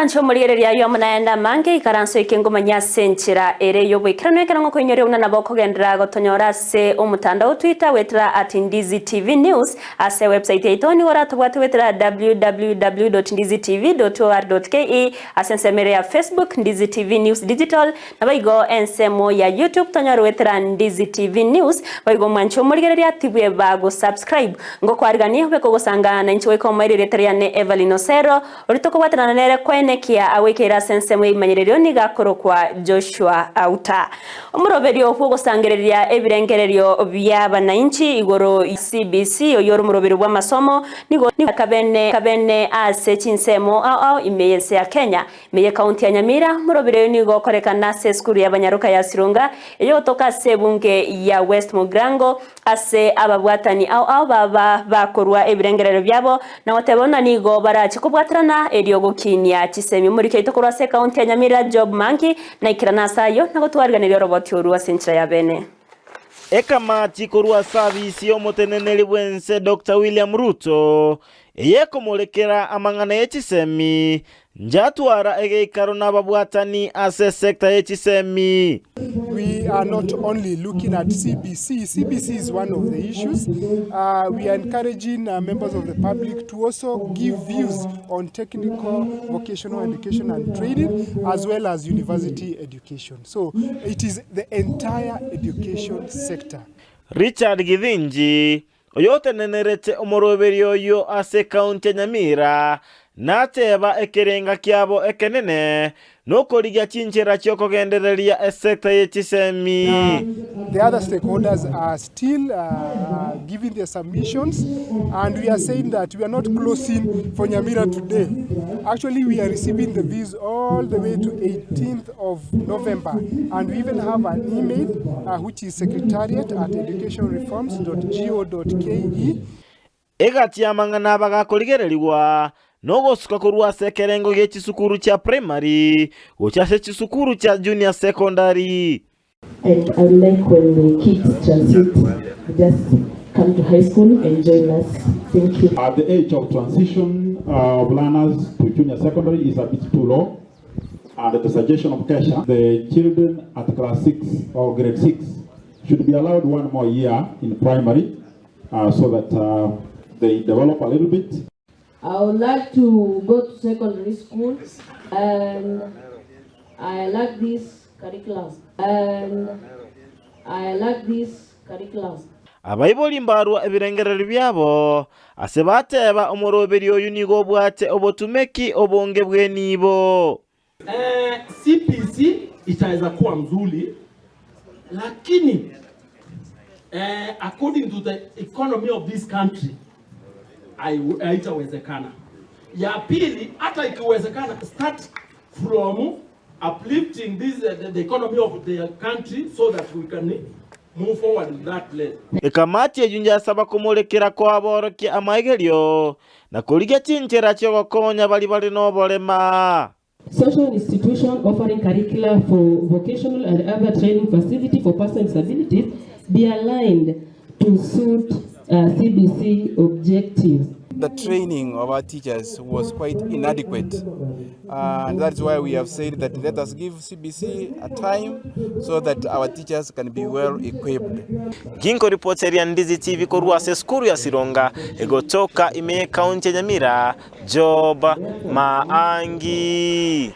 mwancho murigereria yo munaenda mange ikaranso ikengoma nyasenchira ere yo bwikirano ekango kwenyore una naboko gendra gotonyora se omutandao Twitter wetra @Ndizi TV News ase website yaitoni wara tubwate wetra www.ndizitv.or.ke asensemere ya Facebook Ndizi TV News Digital nabaigo ensemo ya YouTube tonyora wetra Ndizi TV News baigo mwancho murigereria tibwe bago subscribe ngo kwarigani beko gusanga na inchwe ko mairire teriane Evelyn Osero urito watana nere kwenekia awekera sensemo imanyererio ni gakoro kwa Joshua Auta umuroberio hugo sangereria ebirengererio by'abananchi igoro CBC oyoro muroberio bwa masomo nigo kabene ase chinsemo au imeyese ya Kenya meye county ya Nyamira muroberio nigo korekana se skuru y'abanyaruka ya Sirunga eyo toka sebunge ya West Mugrango ase ababwatani au baba bakorwa ebirengererio byabo na watebona nigo barachikubwatrana eriogo kinia chisemi muri keito kurase county ya Nyamira job monkey na ikirana sayo na gutwarganira roboti oruwa sentra ya bene ekamati kurwa service yo moteneneli bwense Dr. William Ruto eyeko molekera amangana yechisemi njatwara egeikaro n'ababwatani ase sector yechisemi. We are not only looking at CBC. CBC is one of the issues. We are encouraging members of the public to also give views on technical, vocational education and training, as well as university education. So it is the entire education sector. Richard Githinji oyote nenerete omoroberio yo ase county ya Nyamira nateba ekerenga kyabo ekenene nokorigia chinchera cyoko gendereria sector yechisemi. The other stakeholders are still giving their submissions, and we are saying that we are not closing for Nyamira today. Actually, we are receiving the views all the way to 18th of November, and we even have an email which is secretariat@educationreforms.go.ke. Egati amangana bagakorigereriwa nogo suka kurwa sekerengo gechisukuru cha primary ochase chisukuru cha junior secondary. And I would like when the kids transit just come to high school and join us. Thank you. At the age of transition of learners to junior secondary is a bit too low. And the suggestion of Kesha, the children at class 6 or grade 6 should be allowed one more year in primary so that they develop a little bit. I would like to go to secondary school, and I like this curriculum. Abayiboli mbarwa ebirengerero byabo asebateba omoroberio yunigo bwate obotumeki obonge bwenibo. CBC itaweza kuwa mzuri, lakini according to the economy of this country haitawezekana. Ya pili, hata ikiwezekana, start from uplifting this the economy of the country so that we can move forward in that place. Ekamati ejunja saba kumulekera kwa aboroki amaigerio na kuliga chinchera cyo konya bali nobolema. Social institution offering curricula for vocational and other training facility for persons with disabilities be aligned to suit CBC objectives. The training of our teachers was quite inadequate, and that's why we have said that let us give CBC a time so that our teachers can be well equipped. Ginko reporteria Ndizi TV korwa se skuru ya Sironga egotoka ime county ya Nyamira job maangi.